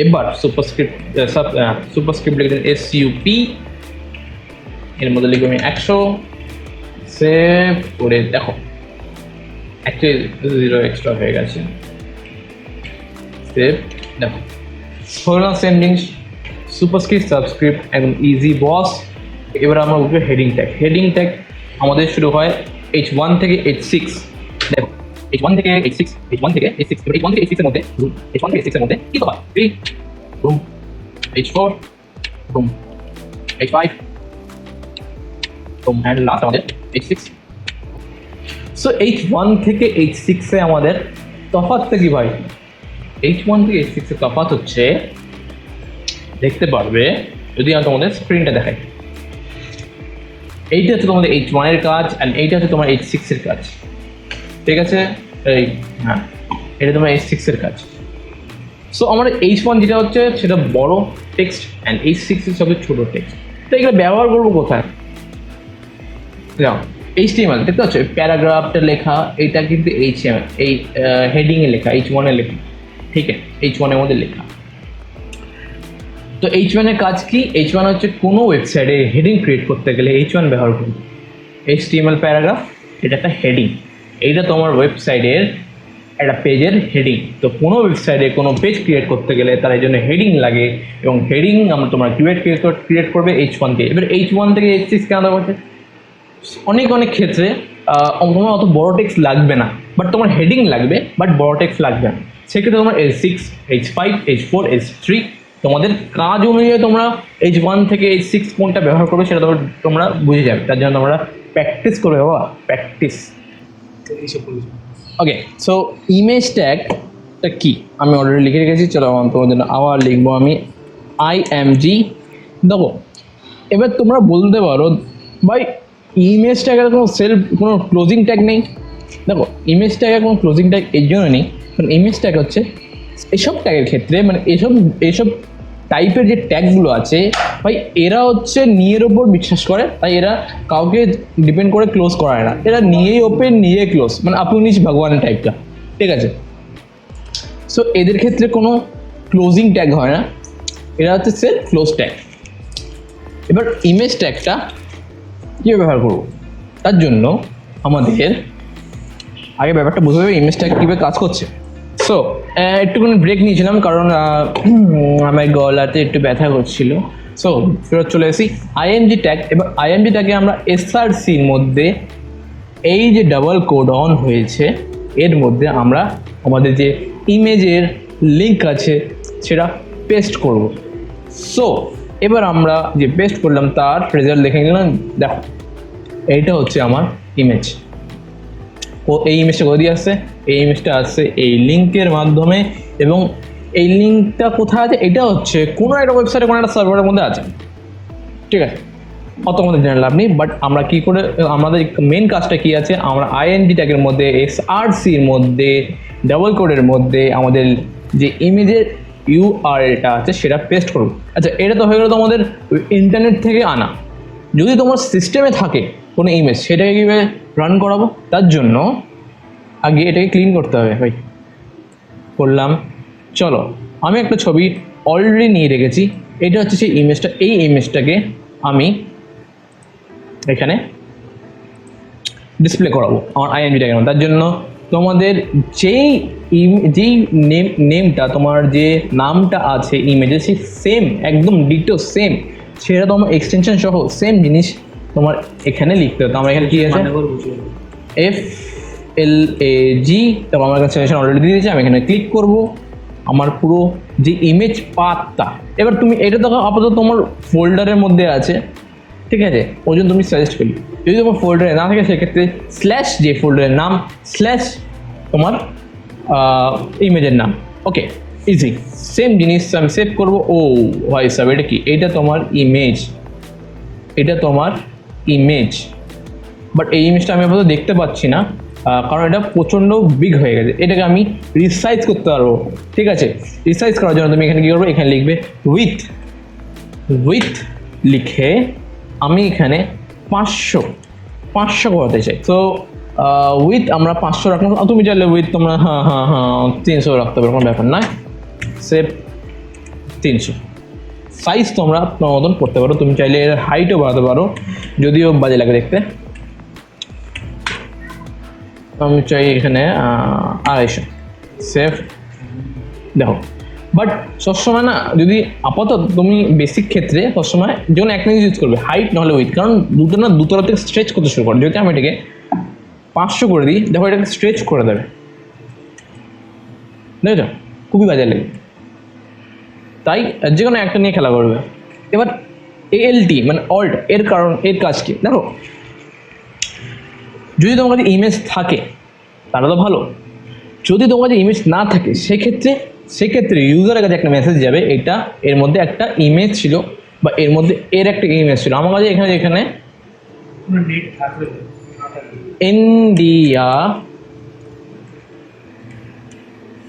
এবার সুপারস্ক্রিপ্ট লিখবেন SUP, এর মধ্যে লিখব আমি 100, সেভ করে দেখো অ্যাকচুয়ালি 0 এক্সট্রা হয়ে গেছে, সেভ দেখো হলো না সেম জিনিস। সুপারস্ক্রিপ্ট, সাবস্ক্রিপ্ট একদম ইজি বস। এবার আমরা উঠবে হেডিং ট্যাগ। হেডিং ট্যাগ আমাদের শুরু হয় H1 থেকে H6, দেখো H1 থেকে H6, H1 থেকে H6, H1 থেকে H6 এর মধ্যে H1 থেকে H6 এর মধ্যে কি হয়, 3 boom, H4 boom, H5 boom, and last আমাদের H6। সো H1 থেকে H6 এ আমাদের তফাৎটা কি ভাই? H1 থেকে H6 এর তফাৎ হচ্ছে, দেখতে পারবে যদি আমি তোমাদের স্ক্রিনটা দেখাই, এইটা হচ্ছে তোমাদের H1 এর কাজ অ্যান্ড এইটা হচ্ছে তোমার H6 এর কাজ, ঠিক আছে? এই হ্যাঁ, এটা তোমার H6 এর কাজ। সো আমাদের H1 যেটা হচ্ছে সেটা বড় টেক্সট অ্যান্ড H6 এর সবচেয়ে ছোট টেক্সট। তো এগুলো ব্যবহার করবো কোথায়? যাও HTML দেখতে পাচ্ছ, প্যারাগ্রাফটা লেখা, এটা কিন্তু HTML, এই হেডিংয়ে লেখা, H1 এ লেখা, ঠিক আছে? H1 এর মধ্যে লেখা। তো H1 এর কাজ কি? H1 হচ্ছে কোনো ওয়েবসাইটে হেডিং ক্রিয়েট করতে গেলে H1 ব্যবহার করুন। HTML প্যারাগ্রাফ, এটা একটা হেডিং, এইটা তোমার ওয়েবসাইটের একটা পেজের হেডিং। তো কোনো ওয়েবসাইটে কোনো পেজ ক্রিয়েট করতে গেলে তার এই জন্য হেডিং লাগে, এবং হেডিং আমরা তোমরা ক্রিয়েট করবে H1 দিয়ে। এবার H1 থেকে H6 কেন দেওয়া হচ্ছে? অনেক অনেক ক্ষেত্রে তোমার অত বড় টেক্সট লাগবে না, বাট তোমার হেডিং লাগবে, বাট বড় টেক্সট লাগবে না। সেক্ষেত্রে তোমার H6, H5, H4, H3 তোমাদের কাজ অনুযায়ী তোমরা H1 থেকে H6 কোনটা ব্যবহার করবে সেটা তোমরা বুঝে যাবে। তার জন্য তোমরা প্র্যাকটিস করবে বাবা, প্র্যাকটিস। ওকে, সো ইমেজ ট্যাগটা কি আমি অলরেডি লিখে রেখেছি, চলো তোমার জন্য আবার লিখবো আমি IMG। দেখো এবার তোমরা বলতে পারো ভাই ইমেজ ট্যাগের কোনো ক্লোজিং ট্যাগ নেই। দেখো ইমেজ ট্যাগের কোনো ক্লোজিং ট্যাগ এই জন্য নেই কারণ ইমেজ ট্যাগ হচ্ছে এসব ট্যাগের ক্ষেত্রে, মানে এসব টাইপের যে ট্যাগগুলো আছে ভাই এরা হচ্ছে নিয়ের ওপর বিশ্বাস করে, তাই এরা কাউকে ডিপেন্ড করে ক্লোজ করায় না, এরা নিয়েই ওপেন নিয়েই ক্লোজ, মানে আপনি নিজ ভগবানের টাইপটা, ঠিক আছে। সো এদের ক্ষেত্রে কোনো ক্লোজিং ট্যাগ হয় না, এরা হচ্ছে সেলফ ক্লোজ ট্যাগ। এবার ইমেজ ট্যাগটা কীভাবে ব্যবহার করবো তার জন্য আমাদের আগে ব্যাপারটা বুঝতে হবে ইমেজ ট্যাগ কীভাবে কাজ করছে। সো একটুখানি ব্রেক নিয়েছিলাম কারণ আমার গলাতে একটু ব্যথা করছিল। সো ফেরত চলে এসেছি আইএমজি ট্যাগ। এবার আইএমজি ট্যাগে আমরা SRCর মধ্যে এই যে ডাবল কোড অন হয়েছে এর মধ্যে আমরা আমাদের যে ইমেজের লিঙ্ক আছে সেটা পেস্ট করব। সো এবার আমরা যে পেস্ট করলাম তার রেজাল্ট দেখে নিলাম। দেখো এইটা হচ্ছে আমার ইমেজ, ও এই ইমেজটা কোথা দিয়ে আসছে, এই ইমেজটা আসছে এই লিঙ্কের মাধ্যমে, এবং এই লিঙ্কটা কোথায় আছে এটা হচ্ছে কোনো একটা ওয়েবসাইটে কোনো একটা সার্ভারের মধ্যে আছে, ঠিক আছে। অত আমাদের জেনে লাভ নেই, বাট আমরা কী করে আমাদের মেন কাজটা কী আছে, আমরা ING ট্যাগের মধ্যে SRCর মধ্যে ডাবল কোডের মধ্যে আমাদের যে ইমেজের URLটা আছে সেটা পেস্ট করব। আচ্ছা এটা তো হয়ে গেলো তো আমাদের ইন্টারনেট থেকে আনা। যদি তোমার সিস্টেমে থাকে কোনো ইমেজ সেটাকে কীভাবে রান করাবো, তার জন্য আগে এটাকে ক্লিন করতে হবে ভাই। করলাম, চলো আমি একটা ছবি অলরেডি নিয়ে রেখেছি, এটা হচ্ছে সেই ইমেজটা। এই ইমেজটাকে আমি এখানে ডিসপ্লে করাবো আমার ING ট্যাগের মধ্যে। তার জন্য তোমাদের যেই নেমটা তোমার যে নামটা আছে ইমেজে সেই সেম একদম ডিটো সেম, সেটা তোমার এক্সটেনশন সহ সেম জিনিস তোমার এখানে লিখতে হবে। তো আমার এখানে কী আছে FLAG, তারপর আমার কাছে অলরেডি দিয়ে দিয়েছি, আমি এখানে ক্লিক করব। আমার পুরো যে ইমেজ পাথটা, এবার তুমি এটা দেখো আপাতত তোমার ফোল্ডারের মধ্যে আছে, ঠিক আছে, ওই জন্য তুমি সাজেস্ট করি। যদি তোমার ফোল্ডারে না থাকে সেক্ষেত্রে স্ল্যাশ যে ফোল্ডারের নাম স্ল্যাশ তোমার ইমেজের নাম, ওকে ইজি। সেম জিনিস আমি সেভ করবো। ও ভাই সাহেব এটা কি, এটা তোমার ইমেজ, এটা তোমার ইমেজ, বাট এই ইমেজটা আমি আপাতত দেখতে পাচ্ছি না কারণ এটা প্রচণ্ড বিগ হয়ে গেছে। এটাকে আমি রিসাইজ করতে পারবো, ঠিক আছে। রিসাইজ করার জন্য তুমি এখানে কী করবো, এখানে লিখবে উইথ লিখে আমি এখানে 500 করাতে চাই। তো উইথ আমরা 500 রাখলাম, তুমি চাইলে উইথ তোমরা 300 রাখতে পারো, কোনো ব্যাপার নয়। সেভ 300। সাইজ তোমরা তোমার মতন করতে পারো, তুমি চাইলে এর হাইটও বাড়াতে পারো, যদিও বাজে লাগে দেখতে। আমি চাই এখানে 250। সেভ, দেখো। বাট সবসময় না, যদি আপাতত তুমি বেসিক ক্ষেত্রে সবসময় যখন একটা জিনিস ইউজ করবে হাইট নাহলে উইথ, কারণ দুটো থেকে স্ট্রেচ করতে শুরু করে। যদি আমি এটাকে 500 করে দিই, দেখো এটাকে স্ট্রেচ করে দেবে, দেখো খুবই বাজে লাগে। তাই যে কোনো একটা নিয়ে খেলা করবে। এবার ALT মানে অল্ট এর কাজ কি দেখো, যদি তোমার কাছে ইমেজ থাকে তাহলে তো ভালো, যদি তোমার কাছে ইমেজ না থাকে সেক্ষেত্রে ইউজারের কাছে একটা মেসেজ যাবে, এটা এর মধ্যে একটা ইমেজ ছিল বা এর মধ্যে এর একটা ইমেজ ছিল। আমার কাছে এখানে ইন্ডিয়া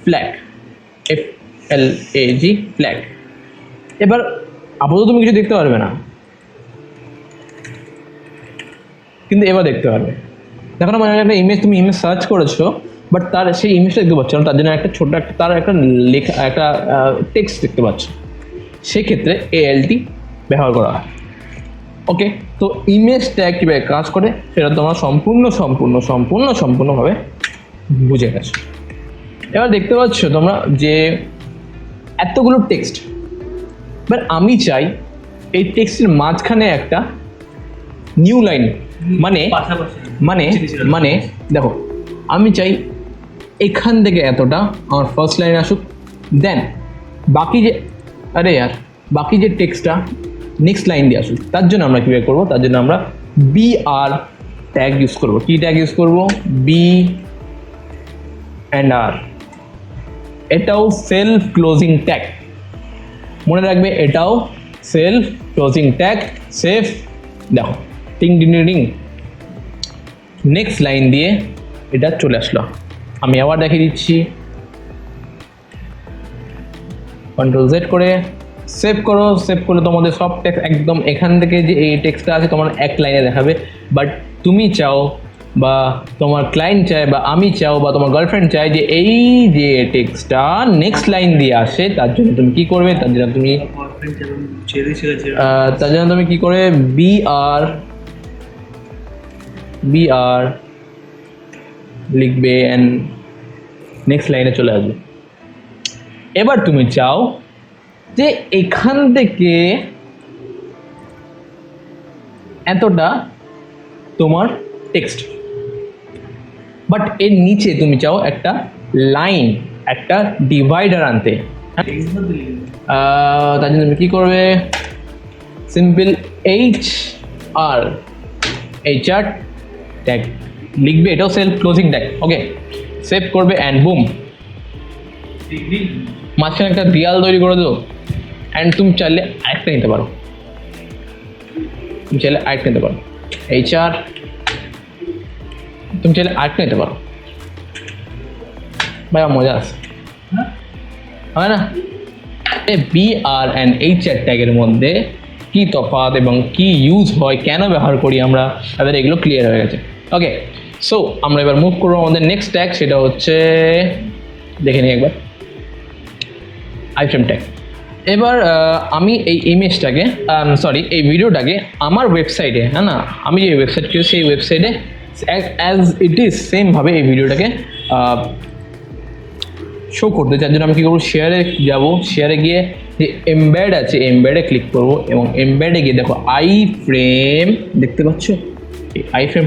ফ্ল্যাগ, FLAG ফ্ল্যাগ। এবার আপাতত তুমি কিছু দেখতে পারবে না, কিন্তু এবার দেখতে পারবে। দেখো না, মানে একটা ইমেজ, তুমি ইমেজ সার্চ করেছো বাট তার সেই ইমেজটা দেখতে পাচ্ছ না, তার জন্য একটা ছোট্ট তার একটা লেখা একটা টেক্সট দেখতে পাচ্ছ, সেক্ষেত্রে ALT ব্যবহার করা হয়। ওকে, তো ইমেজ ট্যাগ কীভাবে কাজ করে সেটা তোমরা সম্পূর্ণভাবে বুঝে গেছো। এবার দেখতে পাচ্ছ তোমরা যে এতগুলো টেক্সট, এবার আমি চাই এই টেক্সটের মাঝখানে একটা নিউ লাইন মানে মানে মানে দেখো, আমি চাই এখান থেকে এতটা আমার ফার্স্ট লাইন আসুক, দেন বাকি যে বাকি যে টেক্সটটা নেক্সট লাইন দিয়ে আসুক। তার জন্য আমরা কীভাবে করবো, তার জন্য আমরা বি আর ট্যাগ ইউজ করবো। কি ট্যাগ ইউজ করবো? বি অ্যান্ড আর। এটাও সেলফ ক্লোজিং ট্যাগ, মনে রাখবে, এটাও সেলফ ক্লোজিং ট্যাগ। সেফ, দেখো টিং টিং টিং, নেক্সট লাইন দিয়ে এটা চলে আসলো। আমি আবার দেখিয়ে দিচ্ছি, কন্ট্রোল জেড করে সেভ করো। সেভ করলে তোমাদের সব টেক্সট একদম এখান থেকে যে এই টেক্সটটা আছে তোমার এক লাইনে দেখাবে। বাট তুমি চাও বা তোমার ক্লায়েন্ট চায় বা আমি চাও বা তোমার গার্লফ্রেন্ড চায় যে এই যে টেক্সটটা নেক্সট লাইন দিয়ে আসে, তার জন্য তুমি কি করবে? তার জন্য তুমি কি করে বি আর লিখবে অ্যান্ড নেক্সট লাইনে চলে আসবে। এবার তুমি চাও যে এখান থেকে এতটা তোমার টেক্সট, বাট এর নিচে তুমি চাও একটা লাইন, একটা ডিভাইডার আনতে। তার জন্য তুমি কি করবে? সিম্পল HR ট্যাগ লিখবে, এটাও সেলফ ক্লোজিং ট্যাগ। ওকে, সেভ করবে অ্যান্ড বুম, মাঝখানে একটা দেয়াল তৈরি করে দেবো। অ্যান্ড তুমি চাইলে আরেকটা নিতে পারো, HR, তুমি চাইলে আরেকটা নিতে পারো। ভাই মজা আছে, হয় না? এই BR অ্যান্ড HR ট্যাগের মধ্যে কি তফাৎ এবং কি ইউজ হয়, কেন ব্যবহার করি আমরা, তাদের এগুলো ক্লিয়ার হয়ে গেছে। ওকে, সো আমরা এবার মুভ করবো আমাদের নেক্সট ট্যাগ, সেটা হচ্ছে, দেখে নিই একবার, আইফ্রেম ট্যাগ। এবার আমি এই ইমেজটাকে এই ভিডিওটাকে আমার ওয়েবসাইটে, হ্যাঁ না, আমি যে ওয়েবসাইট করেছি সেই ওয়েবসাইটে অ্যাজ ইট ইজ সেমভাবে এই ভিডিওটাকে শো করতে চাই। জন্য আমি কী করবো? শেয়ারে যাব, শেয়ারে গিয়ে যে এমবেড আছে এমবেডে ক্লিক করব এবং এমবেডে গিয়ে দেখো আইফ্রেম, দেখতে পাচ্ছ এই আইফ্রেম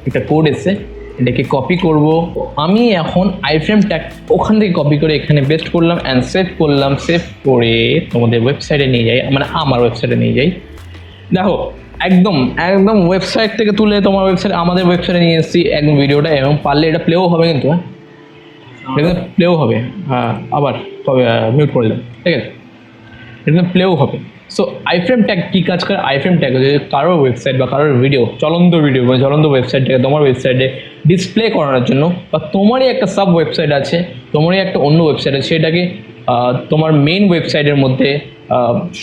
একটা কোড এসে, এটাকে কপি করব। আমি এখন আইফ্রেম ট্যাগ ওখান থেকে কপি করে এখানে পেস্ট করলাম অ্যান্ড সেভ করলাম। সেভ করে তোমাদের ওয়েবসাইটে নিয়ে যাই, মানে আমার ওয়েবসাইটে নিয়ে যাই। দেখো একদম ওয়েবসাইট থেকে তুলে তোমার ওয়েবসাইট, আমাদের ওয়েবসাইটে নিয়ে এসেছি একদম ভিডিওটা, এবং পারলে এটা প্লেও হবে, কিন্তু প্লেও হবে। হ্যাঁ, আবার মিউট করে দিলাম, ঠিক আছে? এটা প্লেও হবে। সো আইফ্রেম ট্যাগ কী কাজ করে? আইফ্রেম ট্যাগ হচ্ছে কারোর ওয়েবসাইট বা কারোর ভিডিও, চলন্ত ভিডিও বা চলন্ত ওয়েবসাইটটাকে তোমার ওয়েবসাইটে ডিসপ্লে করানোর জন্য, বা তোমারই একটা সাব ওয়েবসাইট আছে, তোমারই একটা অন্য ওয়েবসাইট আছে, সেটাকে তোমার মেইন ওয়েবসাইটের মধ্যে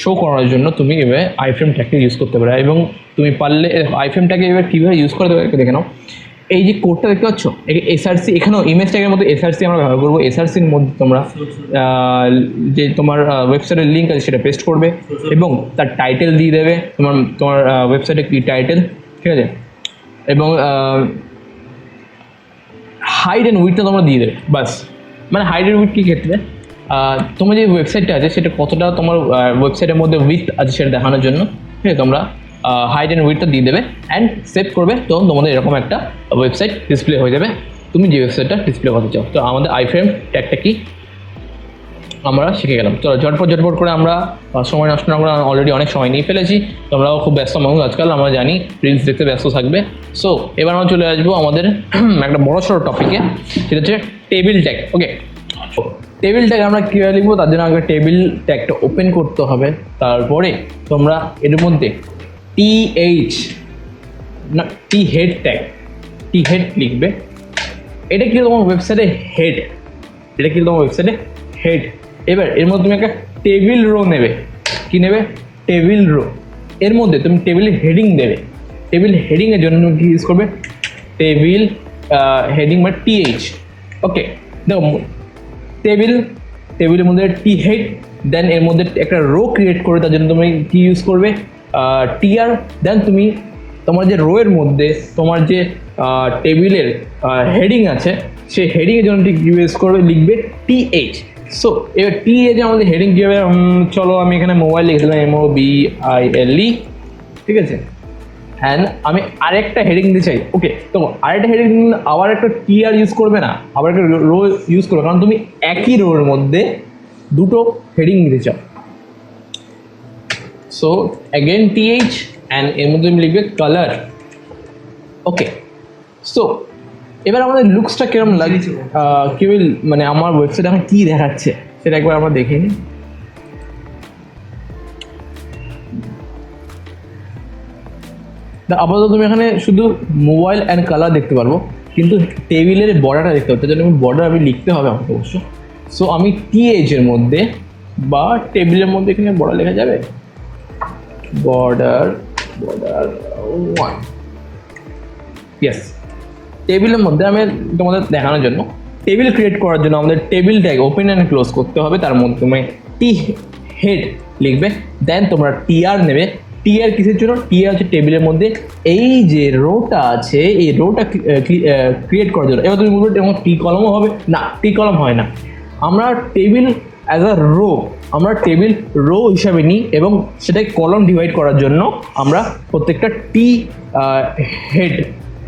শো করানোর জন্য তুমি এভাবে আইফ্রেম ট্যাগকে ইউজ করতে পারো। এবং তুমি পারলে আইফ্রেম ট্যাগে এবার কীভাবে ইউজ করতে পারো দেখে নাও। এই যে কোডটা দেখতে পাচ্ছ, SRC, এখানেও ইমেজ ট্যাগের মধ্যে SRC আমরা ব্যবহার করবো। SRCর মধ্যে তোমরা যে তোমার ওয়েবসাইটের লিঙ্ক আছে সেটা পেস্ট করবে এবং তার টাইটেল দিয়ে দেবে, তোমার ওয়েবসাইটে কী টাইটেল, ঠিক আছে? এবং হাইড অ্যান্ড উইডটা তোমরা দিয়ে দেবে, বাস। মানে হাইড অ্যান্ড উইড কী ক্ষেত্রে? তোমার যে ওয়েবসাইটটা আছে সেটা কতটা তোমার ওয়েবসাইটের মধ্যে উইথ আছে সেটা দেখানোর জন্য, ঠিক আছে? তোমরা হাইড অ্যান্ড উইডটা দিয়ে দেবে অ্যান্ড সেভ করবে, তো তোমাদের এরকম একটা ওয়েবসাইট ডিসপ্লে হয়ে যাবে, তুমি যে ওয়েবসাইটটা ডিসপ্লে করতে চাও। তো আমাদের আইফ্রেম ট্যাগটা কি আমরা শিখে গেলাম। তো ঝটপট করে আমরা সময় নষ্ট না করে, অলরেডি অনেক সময় নিয়ে ফেলেছি। তোমরাও খুব ব্যস্ত মানুষ আজকাল, আমরা জানি, রিলস দেখতে ব্যস্ত থাকবে। সো এবার আমরা চলে আসবো আমাদের একটা বড় সড়ো টপিকে, সেটা হচ্ছে টেবিল ট্যাগ। ওকে, টেবিল ট্যাগ আমরা কীভাবে লিখবো? তার জন্য আগে টেবিল ট্যাগটা ওপেন করতে হবে। তারপরে তোমরা এর মধ্যে টি হেড ট্যাগ, টি হেড লিখবে। এটা কি তোমার ওয়েবসাইটে হেড, হেড। এবার এর মধ্যে তুমি একটা টেবিল রো নেবে। কি নেবে? Table row. এর মধ্যে তুমি টেবিলের হেডিং দেবে। টেবিল হেডিংয়ের জন্য তুমি কি ইউজ করবে? টেবিল হেডিং মানে TH। ওকে, দেখো টেবিলের মধ্যে টি হেড, দেন এর মধ্যে একটা রো ক্রিয়েট করে, তার জন্য তুমি কি ইউজ করবে? TR। দেন তুমি তোমার যে রো এর মধ্যে তোমার যে টেবিলের হেডিং আছে, সেই হেডিংয়ের জন্য ঠিক ইউজ করবে, লিখবে TH। সো এবার TH আমাদের হেডিং কী হবে? চলো আমি এখানে মোবাইল লিখে দিলাম, MOBILE, ঠিক আছে? অ্যান্ড আমি আরেকটা হেডিং দিতে চাই, ওকে, তো আরেকটা হেডিং আবার একটা টিআর ইউজ করবে না, আবার একটা রো ইউজ করবে, কারণ তুমি একই রোর মধ্যে দুটো হেডিং দিতে চাও। সো অ্যাগেন টিএইচ অ্যান্ড এর মধ্যে তুমি লিখবে কালার। ওকে, সো এবার আমাদের লুকসটা কিরকম লাগছে, কি মানে আমার ওয়েবসাইট এখন কী দেখাচ্ছে সেটা একবার আমরা দেখে নিই। আপাতত তুমি এখানে শুধু মোবাইল অ্যান্ড কালার দেখতে পারবো, কিন্তু টেবিলের বর্ডারটা দেখতে পাবো, তার জন্য বর্ডার আমি লিখতে হবে আমাকে অবশ্য। সো আমি টিএইচের মধ্যে বা টেবিলের মধ্যে এখানে বর্ডার লেখা যাবে, বর্ডার 1, ইয়েস। টেবিলের মধ্যে আমি তোমাদের দেখানোর জন্য, টেবিল ক্রিয়েট করার জন্য আমাদের table tag open and close করতে হবে, তার মধ্যে তুমি টি হেড লিখবে, দেন তোমরা টিআর নেবে। টিআর কিসের জন্য? টিআর হচ্ছে টেবিলের মধ্যে এই যে রোটা আছে এই রোটা ক্রিয়েট করার জন্য। এবার তুমি বলবে যেমন টি কলমও হবে, না টি কলম হয় না, আমরা টেবিল অ্যাজ আ রো, আমরা টেবিল রো হিসাবে নিই এবং সেটাকে কলম ডিভাইড করার জন্য আমরা প্রত্যেকটা টি হেড,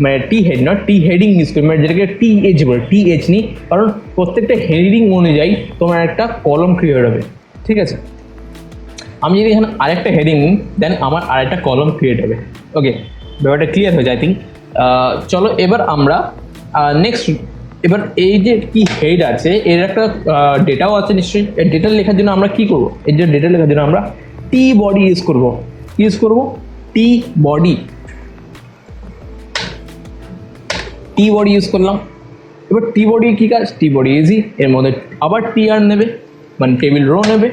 মানে টি হেড নয় টি হেডিং ইউজ করি, মানে যেটাকে টিএইচ বলে, টিএইচ নিই, কারণ প্রত্যেকটা হেডিং অনুযায়ী তোমার একটা কলম ক্রিয়েট হবে, ঠিক আছে? আমি যদি এখানে আরেকটা হেডিং নিই দেন আমার আরেকটা কলম ক্রিয়েট হবে। ওকে, ব্যাপারটা ক্লিয়ার হয়ে যায় আই থিঙ্ক। চলো এবার আমরা নেক্সট, এবার এই যে কি হেড আছে এর একটা ডেটাও আছে নিশ্চয়ই, এর ডেটা লেখার জন্য আমরা কি করব? এর জন্য ডেটা লেখার জন্য আমরা টি বডি ইউজ করব, টি বডি ইউজ করলাম। এবার টি বডি কী কাজ? টি বডি ইজি, এর মধ্যে আবার টিআর নেবে, মানে টেবিল রো নেবে,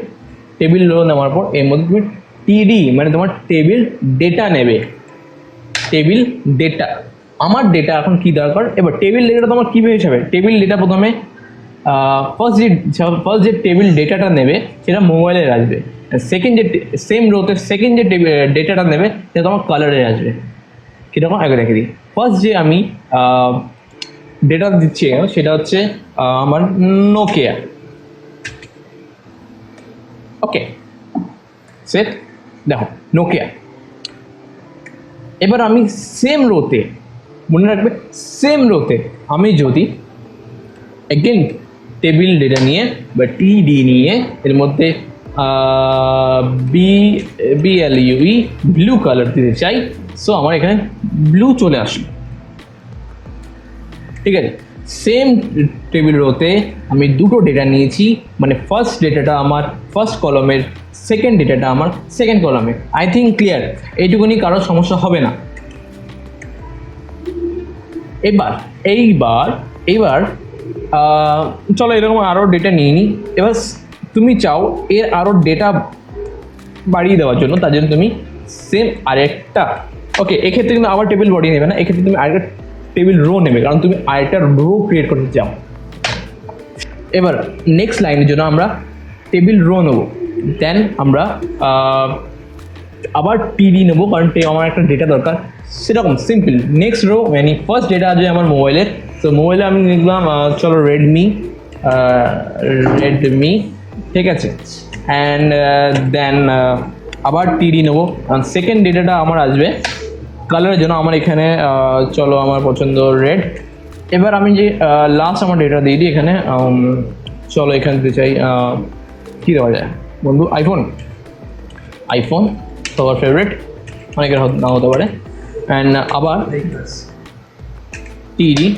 টেবিল রো নেওয়ার পর এর মধ্যে তুমি টিডি মানে তোমার টেবিল ডেটা নেবে, টেবিল ডেটা। আমার ডেটা এখন কি দরকার? এবার টেবিল ডেটা তোমার কীভাবে হিসাবে? টেবিল ডেটা প্রথমে ফার্স্ট যে টেবিল ডেটাটা নেবে সেটা মোবাইলে আসবে, সেকেন্ড যে সেম রোতে সেকেন্ড যে ডেটাটা নেবে সেটা তোমার কালারে আসবে। কীরকম আগে দেখে দিই। ফার্স্ট যে আমি ডেটা দিচ্ছি সেটা হচ্ছে আমার নোকিয়া। ওকে, সেট, দেখো নোকিয়া। এবার আমি সেম রোতে, মনে রাখবে সেম রোতে আমি যদি এগেন টেবিল ডেটা নিয়ে বা টিডি নিয়ে এর মধ্যে বিএলইউই ব্লু কালার দিতে চাই, সো আমার এখানে ব্লু চলে আসলো, ঠিক আছে? সেম টেবিল রোতে আমি দুটো ডেটা নিয়েছি, মানে ফার্স্ট ডেটাটা আমার ফার্স্ট কলমের, সেকেন্ড ডেটাটা আমার সেকেন্ড কলমে। আই থিঙ্ক ক্লিয়ার, এইটুকুনি কারোর সমস্যা হবে না। এইবার চলো এরকম আরও ডেটা নিয়ে নিই। এবার তুমি চাও এর আরও ডেটা বাড়িয়ে দেওয়ার জন্য, তার জন্য তুমি সেম আরেকটা, ওকে এক্ষেত্রে কিন্তু আবার টেবিল বডি নেবে না, এক্ষেত্রে তুমি আরেকটা টেবিল রো নেবে, কারণ তুমি আরেকটা রো ক্রিয়েট করতে চাও। এবার নেক্সট লাইনের জন্য আমরা টেবিল রো নেবো, দেন আমরা আবার টিডি নেবো, কারণ আমার একটা ডেটা দরকার। সেরকম সিম্পল নেক্সট রো, মানে ফার্স্ট ডেটা আছে আমার মোবাইলের, তো মোবাইলে আমি লিখলাম চলো রেডমি, ঠিক আছে? অ্যান্ড দেন আবার টিডি নেবো, কারণ সেকেন্ড ডেটাটা আমার আসবে কালারের জন্য। আমার এখানে চলো আমার পছন্দ রেড। এবার আমি যে লাস্ট আমার ডেটা দিয়ে দিই এখানে, চলো এখানে দিতে চাই কী দেওয়া যায় বন্ধু? আইফোন সবার ফেভারিট, অনেকের না হতে পারে। অ্যান্ড আবার টিডি,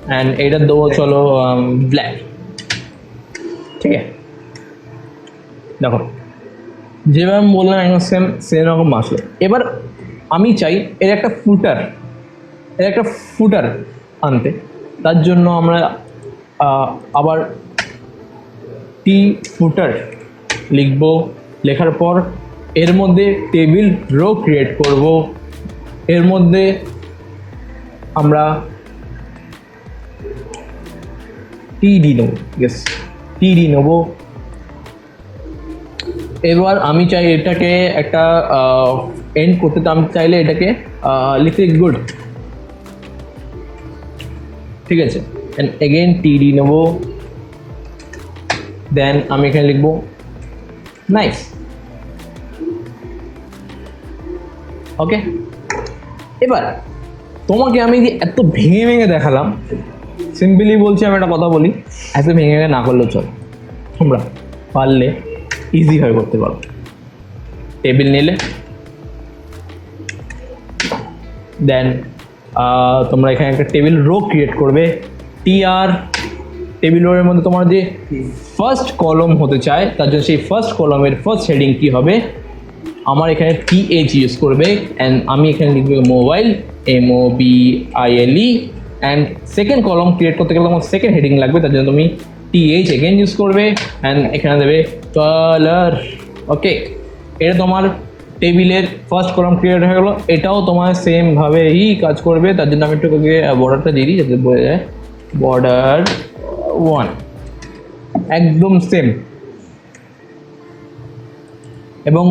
অ্যান্ড এইটা দেবো চলো ব্ল্যাক, ঠিক আছে? দেখো যেভাবে আমি বললাম একদম সেম রকম আসলো। এবার আমি চাই এর একটা ফুটার আনতে, তার জন্য আমরা আবার টি ফুটার লিখবো, লেখার পর এর মধ্যে টেবিল রো ক্রিয়েট করব, এর মধ্যে আমরা টিডি নেব, ইয়েস টিডি নেব। এবার আমি চাই এটাকে একটা এন্ড করতে, তো আমি চাইলে এটাকে লিখতে গুড, ঠিক আছে? অ্যান্ড এগেন টিডি নেব, দেন আমি এখানে লিখবো নাইস। ওকে, এবার তোমাকে আমি যে এত ভেঙে ভেঙে দেখালাম, সিম্পলি বলছি, আমি একটা কথা বলি, এত ভেঙে ভেঙে না করলেও চল, তোমরা পারলে ইজিভাবে করতে পারো। টেবিল নিলে, দেন তোমরা এখানে একটা টেবিল রো ক্রিয়েট করবে, টিআর। টেবিল রোয়ের মধ্যে তোমার যে ফার্স্ট কলম হতে চায় তার জন্য সেই ফার্স্ট কলমের ফার্স্ট হেডিং কী হবে, আমার এখানে TH ইউজ করবে, অ্যান্ড আমি এখানে লিখবে মোবাইল, MOBILE, অ্যান্ড সেকেন্ড কলম ক্রিয়েট করতে গেলে তোমার সেকেন্ড হেডিং লাগবে, তার জন্য তুমি TH এগেন ইউজ করবে, অ্যান্ড এখানে দেবে কালার। ওকে, এটা তোমার টেবিলের ফার্স্ট কলম ক্রিয়েট হয়ে গেলো। এটাও তোমার সেমভাবেই কাজ করবে, তার জন্য আমি একটু বর্ডারটা দিয়ে দিই যাতে বোঝা যায়, বর্ডার 1, একদম সেম। এবং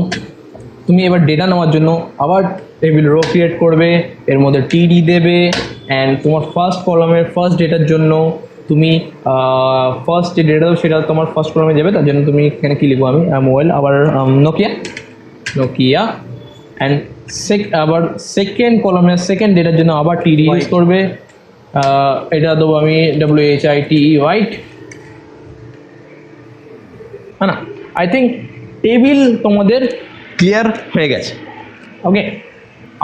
তুমি এবার ডেটা নেওয়ার জন্য আবার টেবিল রো ক্রিয়েট করবে, এর মধ্যে TD দেবে, অ্যান্ড তোমার ফার্স্ট কলমের ফার্স্ট ডেটার জন্য তুমি ফার্স্ট যে ডেটা দেবো সেটা তোমার ফার্স্ট কলমে যাবে, তার জন্য তুমি এখানে কী লিখবো, আমি মোবাইল, আবার নোকিয়া, অ্যান্ড আবার সেকেন্ড কলমের সেকেন্ড ডেটার জন্য আবার TD ইউজ করবে, এটা দেবো আমি WHITE, হোয়াইট, হ্যাঁ না? আই থিঙ্ক টেবিল তোমাদের ক্লিয়ার হয়ে গেছে। ওকে,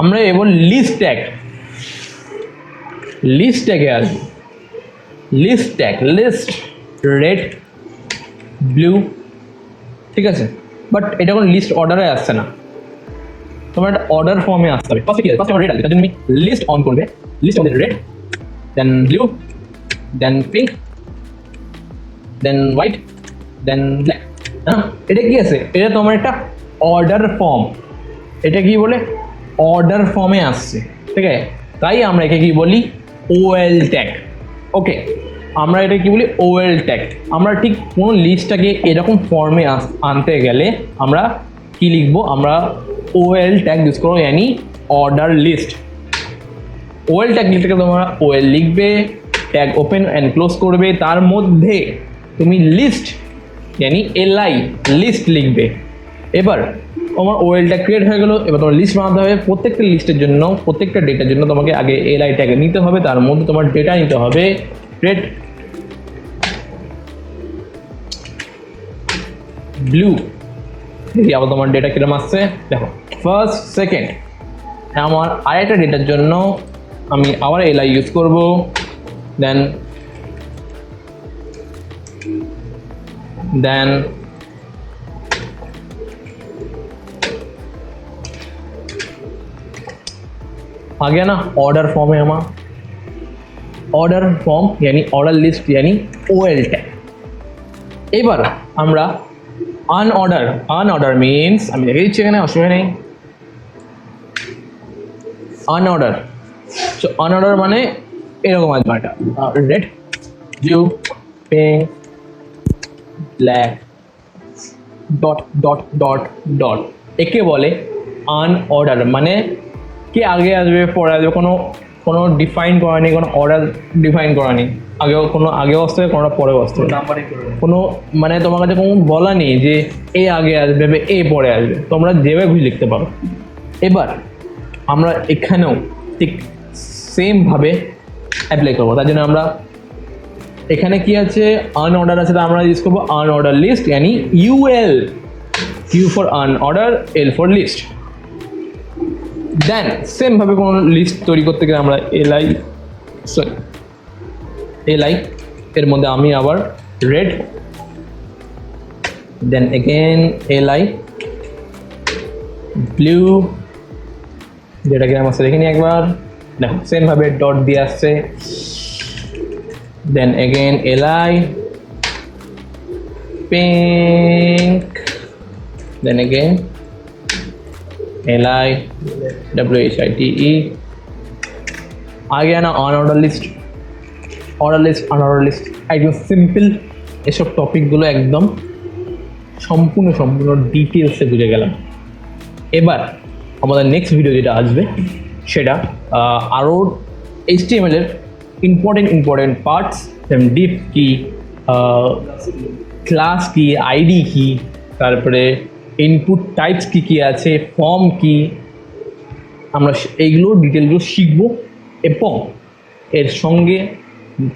আমরা এবার লিস্ট ট্যাগে আসবো। লিস্ট রেড, ব্লু, ঠিক আছে, বাট এটা কোনো লিস্ট অর্ডারে আসছে না, তোমার একটা অর্ডার ফর্মে আসতে হবে। ফার্স্টে কি আছে, ফার্স্টে রেড আসবে, তার জন্য তুমি লিস্ট অন করবে, লিস্ট আমাদের রেড, দেন ব্লু, দেন পিঙ্ক, দেন হোয়াইট, দেন ব্ল্যাক। হ্যাঁ, এটা কি আছে, এটা তোমার একটা অর্ডার ফর্ম, এটা কি বলে অর্ডার ফর্মে আসছে, ঠিক আছে, তাই আমরা একে কি বলি OL ট্যাগ। ওকে, আমরা এটা কি বলি OL ট্যাগ। আমরা ঠিক কোনো লিস্টটাকে এরকম ফর্মে আনতে গেলে আমরা কি লিখবো, আমরা OL ট্যাগ ইউজ করবো, यानी অর্ডার লিস্ট। OL ট্যাগ লিখতে গেলে তোমরা OL লিখবে, ট্যাগ ওপেন অ্যান্ড ক্লোজ করবে, তার মধ্যে তুমি লিস্ট यानी LI লিস্ট লিখবে। এবার তোমার OL ট্যাগ ক্রিয়েট হয়ে গেলো, এবার তোমার লিস্ট বানাতে হবে। প্রত্যেকটা লিস্টের জন্য, প্রত্যেকটা ডেটার জন্য তোমাকে আগে LI ট্যাগ নিতে হবে, তার মধ্যে তোমার ডেটা নিতে হবে রেড, ব্লু। দেখি আবার তোমার ডেটা কিরম আসছে, দেখো ফার্স্ট সেকেন্ড। আমার আরেকটা ডেটার জন্য আমি আবার LI ইউজ করব, দেন आ गया ना ऑर्डर फॉर्म है हमारा, ऑर्डर फॉर्म यानी ऑर्डर लिस्ट यानी OL टैग। এবার আমরা আনঅর্ডার মিনস, আমি দেখে দিচ্ছি এখানে, অসুবিধা নেই। আনঅর্ডার, সো আনঅর্ডার মানে এরকম আসবে, এটা red, blue, pink, black, dot dot dot dot, একে বলে আনঅর্ডার। মানে কে আগে আসবে পরে আসবে, কোনো ডিফাইন করা নেই, কোনো অর্ডার ডিফাইন করা নেই, আগেও আসতে হবে, কোনোটা পরেও আসতে হবে, কোনো মানে তোমার কাছে কোনো বলা নেই যে এ আগে আসবে বা এ পরে আসবে, তোমরা যেভাবে খুশি লিখতে পারো। এবার আমরা এখানেও ঠিক সেমভাবে অ্যাপ্লাই করবো, তার জন্য আমরা এখানে কি আছে, আনঅর্ডার আছে, আমরা ইউজ করবো আনঅর্ডার লিস্ট यानी UL, U for unorder, L for list. Then সেমভাবে কোনো লিস্ট তৈরি করতে গেলে আমরা LI এর মধ্যে আমি আবার red, then again LI, blue, যেটাকে আমার দেখে নিই একবার, দেখো সেমভাবে ডট দিয়ে আসছে, then again LI, pink, then again LI, WHITE। आ गया ना अनऑर्डर लिस्ट, अनऑर्डर लिस्ट একদম সিম্পল। এসব টপিকগুলো একদম সম্পূর্ণ ডিটেলসে বুঝে গেলাম। এবার আমাদের নেক্সট ভিডিও যেটা আসবে সেটা আরও HTML এর ইম্পর্টেন্ট পার্টস, যেমন ডিফ কি, ক্লাস কি, আইডি কি, তারপরে ইনপুট টাইপস কি কি আছে, ফর্ম কি, আমরা এইগুলো ডিটেলগুলো শিখবো এবং এর সঙ্গে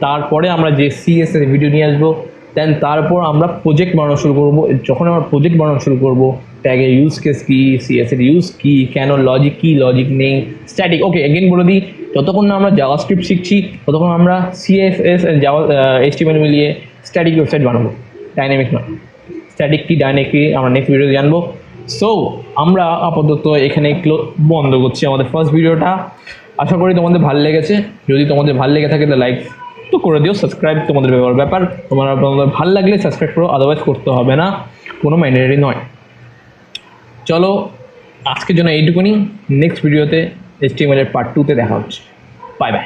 তারপরে আমরা যে সিএসএস ভিডিও নিয়ে আসবো, দেন তারপর আমরা প্রজেক্ট বানানো শুরু করবো। যখন আমরা প্রজেক্ট বানানো শুরু করবো, ট্যাগের ইউজ কেস কী, সিএসএস ইউজ কী, কেন লজিক কী, লজিক নেই, স্ট্যাটিক। ওকে, এগেন বলে দিই, যতক্ষণ না আমরা জাভাস্ক্রিপ্ট শিখছি ততক্ষণ আমরা সিএসএস জাভা এইচটিএমএল মিলিয়ে স্ট্যাটিক ওয়েবসাইট বানাবো, ডাইনামিক নয়। স্ট্যাটিক কি ডাইনামিক কি আমরা নেক্সট ভিডিওতে জানবো। সো আমরা আপাতত এখানে বন্ধ করছি আমাদের ফার্স্ট ভিডিওটা। আশা করি তোমাদের ভালো লেগেছে। যদি তোমাদের ভালো লেগে থাকে তাহলে লাইক তো করে দিও, সাবস্ক্রাইব তোমাদের ব্যাপার। তোমাদের ভালো লাগলে সাবস্ক্রাইব করো, আদারওয়াইজ করতে হবে না, কোনো ম্যান্ডেটরি নয়। চলো আজকের জন্য এইটুকুনি, নেক্সট ভিডিওতে HTML এর পার্ট 2 তে দেখা হচ্ছে। Bye bye.